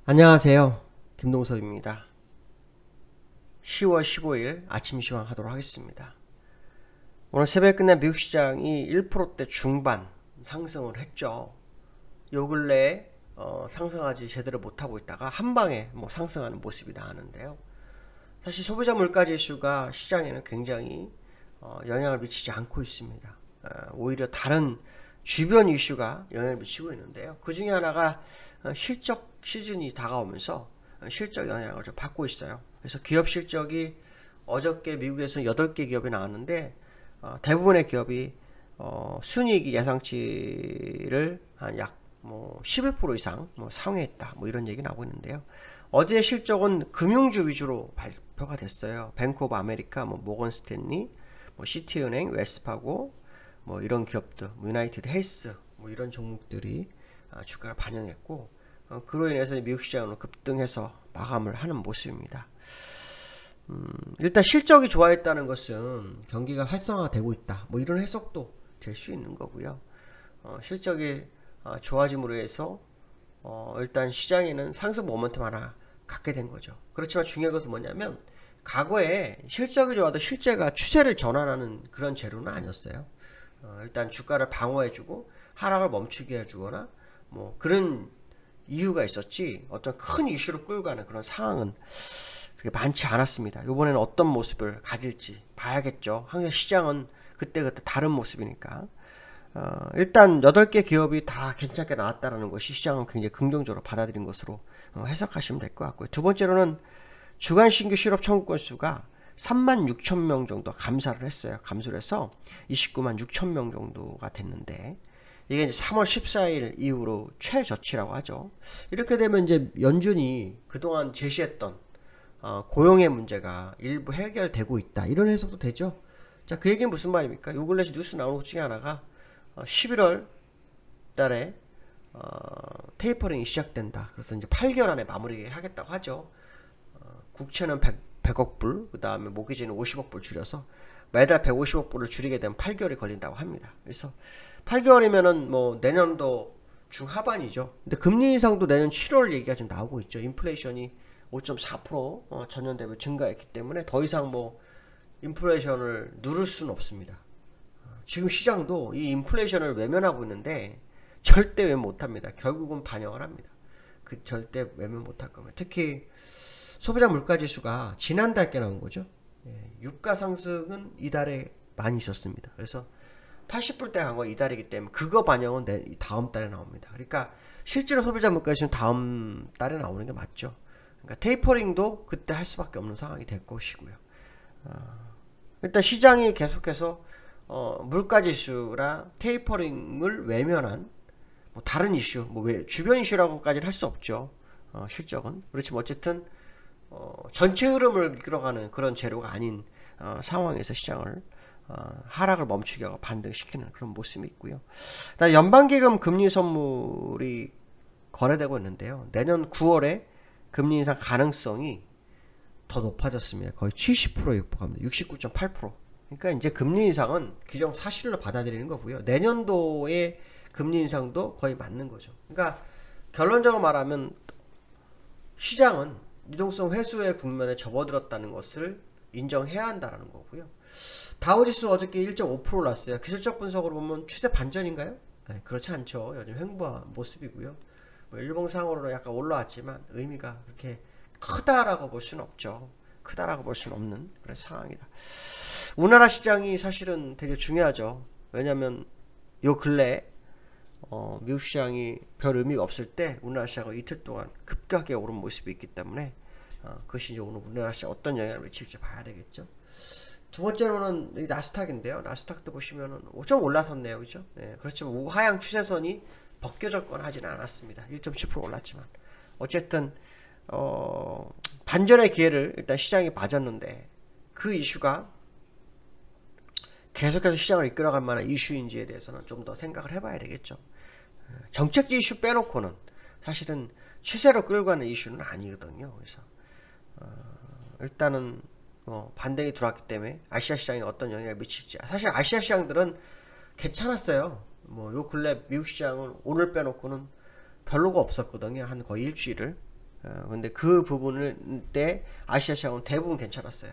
안녕하세요. 김동섭입니다. 10월 15일 아침 시황 하도록 하겠습니다. 오늘 새벽에 끝난 미국 시장이 1%대 중반 상승을 했죠. 요 근래에 상승하지 제대로 못하고 있다가 한방에 상승하는 모습이 나왔는데요. 사실 소비자 물가 지수가 시장에는 굉장히 영향을 미치지 않고 있습니다. 오히려 다른 주변 이슈가 영향을 미치고 있는데요. 그 중에 하나가 실적 시즌이 다가오면서 실적 영향을 좀 받고 있어요. 그래서 기업 실적이 어저께 미국에서 8개 기업이 나왔는데 대부분의 기업이 순이익이 예상치를 한 약 11% 이상 상회했다, 이런 얘기 나오고 있는데요. 어제 실적은 금융주 위주로 발표가 됐어요. 뱅크 오브 아메리카, 모건 스탠리, 시티은행, 웨스파고, 이런 기업들, 유나이티드 헬스, 이런 종목들이 주가를 반영했고, 그로 인해서 미국 시장으로 급등해서 마감을 하는 모습입니다. 일단 실적이 좋아했다는 것은 경기가 활성화되고 있다, 이런 해석도 될 수 있는 거고요. 실적이 좋아짐으로 해서 일단 시장에는 상승 모멘텀 하나 갖게 된 거죠. 그렇지만 중요한 것은 뭐냐면 과거에 실적이 좋아도 실제가 추세를 전환하는 그런 재료는 아니었어요. 일단 주가를 방어해주고 하락을 멈추게 해주거나 그런 이유가 있었지, 어떤 큰 이슈로 끌고 가는 그런 상황은 그렇게 많지 않았습니다. 이번에는 어떤 모습을 가질지 봐야겠죠. 항상 시장은 그때그때 다른 모습이니까. 일단 8개 기업이 다 괜찮게 나왔다는 것이 시장은 굉장히 긍정적으로 받아들인 것으로 해석하시면 될 것 같고요. 두 번째로는 주간 신규 실업 청구 건수가 36,000명 정도 감소를 했어요. 감소를 해서 29만 6천 명 정도가 됐는데, 이게 이제 3월 14일 이후로 최저치라고 하죠. 이렇게 되면 이제 연준이 그동안 제시했던 고용의 문제가 일부 해결되고 있다, 이런 해석도 되죠. 자, 그 얘기는 무슨 말입니까? 요 근래 뉴스 나오는 것 중에 하나가 11월 달에 테이퍼링이 시작된다. 그래서 이제 8개월 안에 마무리하겠다고 하죠. 국채는 100억 불, 그 다음에 모기지는 50억 불 줄여서 매달 150억 불을 줄이게 되면 8개월이 걸린다고 합니다. 그래서 8개월이면은 내년도 중하반이죠. 근데 금리 인상도 내년 7월 얘기가 지금 나오고 있죠. 인플레이션이 5.4% 전년 대비 증가했기 때문에 더 이상 인플레이션을 누를 수는 없습니다. 지금 시장도 이 인플레이션을 외면하고 있는데 절대 외면 못합니다. 결국은 반영을 합니다. 그 절대 외면 못할 겁니다. 특히 소비자 물가지수가 지난달께 나온 거죠. 유가 상승은 이달에 많이 있었습니다. 그래서 80불대 간 거 이달이기 때문에 그거 반영은 다음 달에 나옵니다. 그러니까 실제로 소비자 물가지수는 다음 달에 나오는 게 맞죠. 그러니까 테이퍼링도 그때 할 수밖에 없는 상황이 될 것이고요. 일단 시장이 계속해서 물가지수랑 테이퍼링을 외면한 다른 이슈, 주변 이슈라고까지는 할 수 없죠. 실적은. 그렇지만 어쨌든 전체 흐름을 이끌어가는 그런 재료가 아닌 상황에서 시장을 하락을 멈추게 하고 반등시키는 그런 모습이 있고요. 연방기금 금리 선물이 거래되고 있는데요. 내년 9월에 금리 인상 가능성이 더 높아졌습니다. 거의 70%에 육박합니다. 69.8%. 그러니까 이제 금리 인상은 기정사실로 받아들이는 거고요. 내년도의 금리 인상도 거의 맞는 거죠. 그러니까 결론적으로 말하면 시장은 유동성 회수의 국면에 접어들었다는 것을 인정해야 한다는 거고요. 다우지수 어저께 1.5% 올랐어요. 기술적 분석으로 보면 추세 반전인가요? 네, 그렇지 않죠. 여전히 횡보한 모습이고요. 일봉상으로는 약간 올라왔지만 의미가 그렇게 크다라고 볼 수는 없죠. 크다라고 볼 수는 없는 그런 상황이다. 우리나라 시장이 사실은 되게 중요하죠. 왜냐면 요 근래 미국 시장이 별 의미가 없을 때 우리나라 시장은 이틀 동안 급격하게 오른 모습이 있기 때문에 그것이 이제 오늘 우리나라 시장 어떤 영향을 미칠지 봐야 되겠죠. 두 번째로는 나스닥인데요. 나스닥도 보시면은 좀 올라섰네요. 그죠? 네, 그렇지만 우하향 추세선이 벗겨졌거나 하지는 않았습니다. 1.7% 올랐지만 어쨌든 반전의 기회를 일단 시장이 맞았는데 그 이슈가 계속해서 시장을 이끌어갈 만한 이슈인지에 대해서는 좀 더 생각을 해봐야 되겠죠. 정책적 이슈 빼놓고는 사실은 추세로 끌고 가는 이슈는 아니거든요. 그래서 일단은 반등이 들어왔기 때문에 아시아 시장에 어떤 영향을 미칠지, 사실 아시아 시장들은 괜찮았어요. 요 근래 미국 시장은 오늘 빼놓고는 별로가 없었거든요. 한 거의 일주일을. 근데 그 부분을 때 아시아 시장은 대부분 괜찮았어요.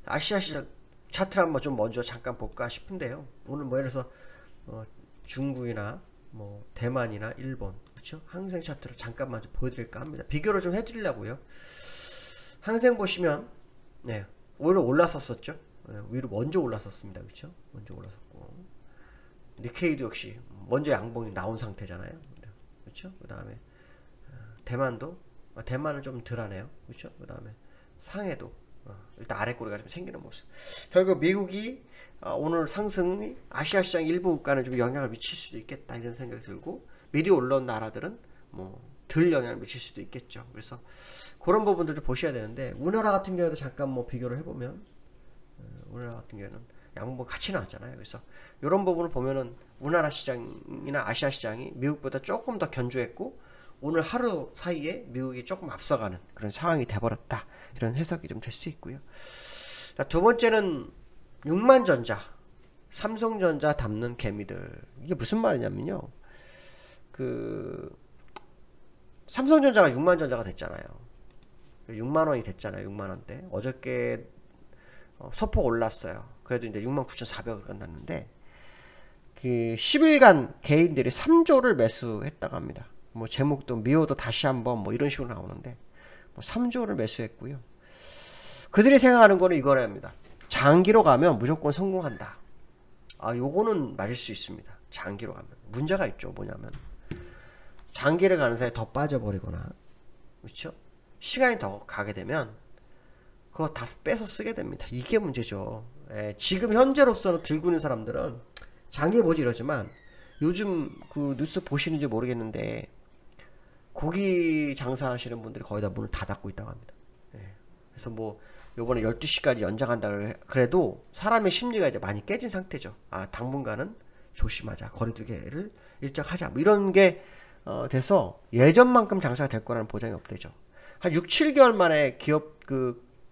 아시아 시장 차트를 한번 좀 먼저 잠깐 볼까 싶은데요. 오늘 뭐 예를 들어서 중국이나 뭐 대만이나 일본, 그렇죠? 항생 차트를 잠깐만 좀 보여드릴까 합니다. 비교를 좀 해드리려고요. 항생 보시면 네, 오히려 올랐었죠. 네, 위로 먼저 올랐었습니다. 그렇죠? 먼저 올랐었고 니케이도 역시 먼저 양봉이 나온 상태잖아요. 그렇죠? 그 다음에 대만도 대만은 좀 덜하네요. 그렇죠? 그 다음에 상해도 일단 아래 꼬리가 좀 생기는 모습. 결국 미국이 오늘 상승이 아시아 시장 일부 국가는 좀 영향을 미칠 수도 있겠다 이런 생각이 들고 미리 올라온 나라들은 뭐 덜 영향을 미칠 수도 있겠죠. 그래서 그런 부분들을 보셔야 되는데 우리나라 같은 경우에도 잠깐 뭐 비교를 해보면 우리나라 같은 경우에는 양봉 같이 나왔잖아요. 그래서 이런 부분을 보면은 우리나라 시장이나 아시아 시장이 미국보다 조금 더 견조했고 오늘 하루 사이에 미국이 조금 앞서가는 그런 상황이 돼버렸다. 이런 해석이 좀 될 수 있고요. 자, 두 번째는 6만전자, 삼성전자 담는 개미들. 이게 무슨 말이냐면요. 삼성전자가 6만전자가 됐잖아요. 6만원이 됐잖아요. 6만원대. 어저께 소폭 올랐어요. 그래도 이제 69,400을 끝났는데 10일간 개인들이 3조를 매수했다고 합니다. 뭐 제목도 미호도 다시 한번 뭐 이런 식으로 나오는데 3조를 매수했고요. 그들이 생각하는 거는 이거랍니다. 장기로 가면 무조건 성공한다. 요거는 맞을 수 있습니다. 장기로 가면. 문제가 있죠. 뭐냐면 장기를 가는 사이에 더 빠져버리거나 그렇죠? 시간이 더 가게 되면 그거 다 빼서 쓰게 됩니다. 이게 문제죠. 지금 현재로서는 들고 있는 사람들은 장기 보지 이러지만 요즘 그 뉴스 보시는지 모르겠는데 고기 장사하시는 분들이 거의 다 문을 닫고 있다고 합니다. 그래서 뭐 요번에 12시까지 연장한다 그래도 사람의 심리가 이제 많이 깨진 상태죠. 당분간은 조심하자. 거리두기를 일정 하자. 뭐 이런 게 돼서 예전만큼 장사가 될 거라는 보장이 없대죠. 한 6, 7개월 만에 기업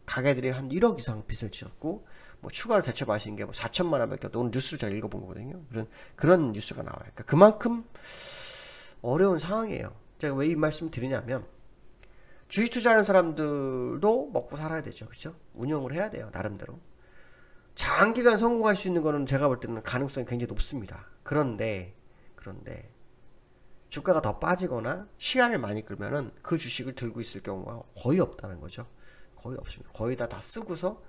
가게들이 한 1억 이상 빚을 지었고 뭐 추가로 대처받을 수 있는 게 뭐 4천만 원밖에 없다. 오늘 뉴스를 제가 읽어본 거거든요. 그런 뉴스가 나와요. 그러니까 그만큼 어려운 상황이에요. 제가 왜 이 말씀 드리냐면 주식 투자하는 사람들도 먹고 살아야 되죠. 그렇죠? 운영을 해야 돼요. 나름대로. 장기간 성공할 수 있는 거는 제가 볼 때는 가능성이 굉장히 높습니다. 그런데 주가가 더 빠지거나 시간을 많이 끌면은 그 주식을 들고 있을 경우가 거의 없다는 거죠. 거의 없습니다. 거의 다 쓰고서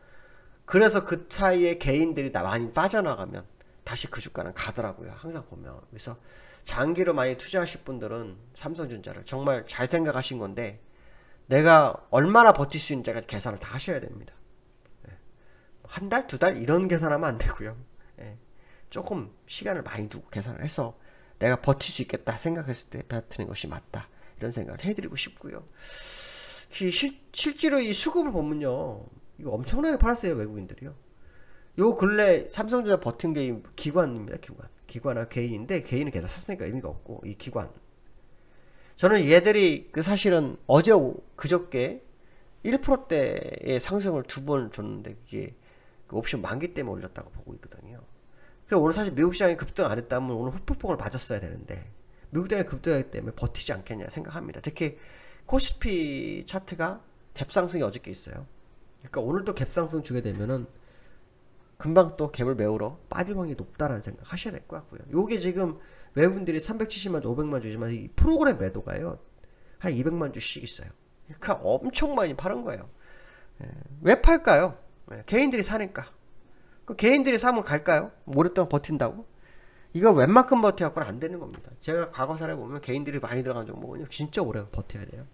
그래서 그 사이에 개인들이 다 많이 빠져나가면 다시 그 주가는 가더라고요. 항상 보면. 그래서 장기로 많이 투자하실 분들은 삼성전자를 정말 잘 생각하신 건데 내가 얼마나 버틸 수 있는지 계산을 다 하셔야 됩니다. 한 달, 두 달 이런 계산하면 안 되고요. 조금 시간을 많이 두고 계산을 해서 내가 버틸 수 있겠다 생각했을 때 배트는 것이 맞다. 이런 생각을 해드리고 싶고요. 실제로 이 수급을 보면요. 이거 엄청나게 팔았어요. 외국인들이요. 요 근래 삼성전자 버틴 게 기관입니다. 기관과 개인인데 개인은 계속 샀으니까 의미가 없고 이 기관. 저는 얘들이 사실은 어제 그저께 1%대의 상승을 2번 줬는데 그게 옵션 만기 때문에 올렸다고 보고 있거든요. 그래서 오늘 사실 미국 시장이 급등 안 했다면 오늘 후폭풍을 맞았어야 되는데 미국 시장이 급등하기 때문에 버티지 않겠냐 생각합니다. 특히 코스피 차트가 갭상승이 어저께 있어요. 그러니까 오늘도 갭상승 주게 되면은 금방 또 갭을 메우러 빠질 확률이 높다라는 생각 하셔야 될 것 같고요. 요게 지금 외국인들이 370만 주, 500만 주지만 이 프로그램 매도가요. 한 200만 주씩 있어요. 그러니까 엄청 많이 파는 거예요. 왜 팔까요? 개인들이 사니까. 개인들이 사면 갈까요? 오랫동안 버틴다고? 이거 웬만큼 버텨갖고는 안 되는 겁니다. 제가 과거사를 보면 개인들이 많이 들어간 종목은 진짜 오래 버텨야 돼요.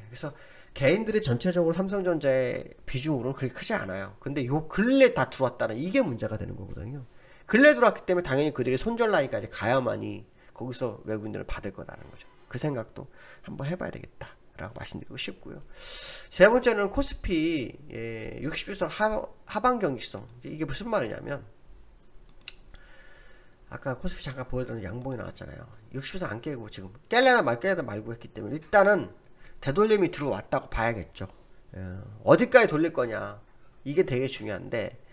그래서 개인들이 전체적으로 삼성전자의 비중으로는 그렇게 크지 않아요. 근데 요 근래 다 들어왔다는 이게 문제가 되는 거거든요. 근래 들어왔기 때문에 당연히 그들이 손절 라인까지 가야만이 거기서 외국인들을 받을 거다는 거죠. 그 생각도 한번 해봐야 되겠다 라고 말씀드리고 싶고요. 세 번째는 코스피 60주선 하방 경직성. 이게 무슨 말이냐면 아까 코스피 잠깐 보여드렸는데 양봉이 나왔잖아요. 60주선 안 깨고 지금 깰래나 말고 했기 때문에 일단은 되돌림이 들어왔다고 봐야겠죠. 어디까지 돌릴 거냐 이게 되게 중요한데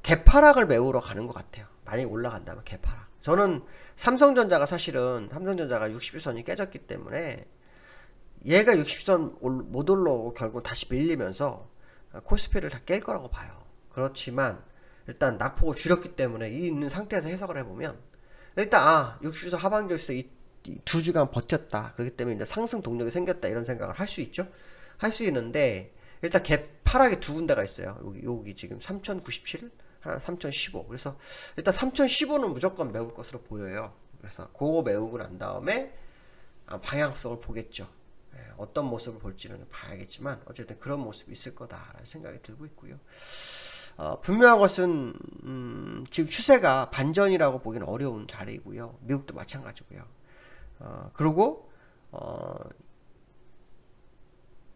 개파락을 메우러 가는 것 같아요. 만약에 올라간다면 개파락. 저는 삼성전자가 사실은 삼성전자가 60일선이 깨졌기 때문에 얘가 60선 못 올라오고 결국 다시 밀리면서 코스피를 다 깰 거라고 봐요. 그렇지만 일단 낙폭을 줄였기 때문에 이 있는 상태에서 해석을 해보면 일단 60선 하방지에서 이 2주간 버텼다. 그렇기 때문에 이제 상승 동력이 생겼다 이런 생각을 할 수 있죠. 할 수 있는데 일단 갭 하락이 두 군데가 있어요. 여기 지금 3097, 하나 3015. 그래서 일단 3015는 무조건 메울 것으로 보여요. 그래서 그거 메우고 난 다음에 방향성을 보겠죠. 어떤 모습을 볼지는 봐야겠지만 어쨌든 그런 모습이 있을 거다라는 생각이 들고 있고요. 분명한 것은 지금 추세가 반전이라고 보기는 어려운 자리이고요. 미국도 마찬가지고요. 그리고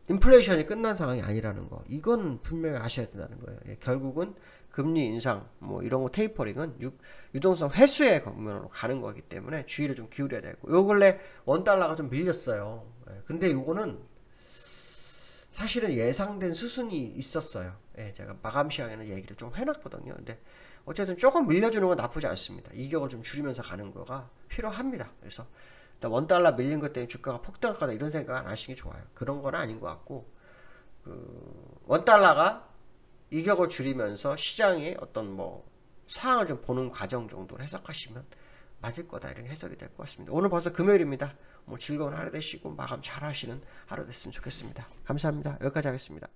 인플레이션이 끝난 상황이 아니라는 거, 이건 분명히 아셔야 된다는 거예요. 결국은 금리 인상 뭐 이런 거 테이퍼링은 유동성 회수의 국면으로 가는 거기 때문에 주의를 좀 기울여야 되고, 요 근래 원달러가 좀 밀렸어요. 근데 요거는 사실은 예상된 수순이 있었어요. 제가 마감 시장에는 얘기를 좀 해놨거든요. 근데 어쨌든 조금 밀려주는 건 나쁘지 않습니다. 이격을 좀 줄이면서 가는 거가 필요합니다. 그래서 원달러 밀린 것 때문에 주가가 폭등할 거다 이런 생각 안 하시는 게 좋아요. 그런 건 아닌 것 같고, 원달러가 이격을 줄이면서 시장의 어떤 뭐 상황을 좀 보는 과정 정도로 해석하시면 맞을 거다 이런 해석이 될 것 같습니다. 오늘 벌써 금요일입니다. 즐거운 하루 되시고 마감 잘 하시는 하루 됐으면 좋겠습니다. 감사합니다. 여기까지 하겠습니다.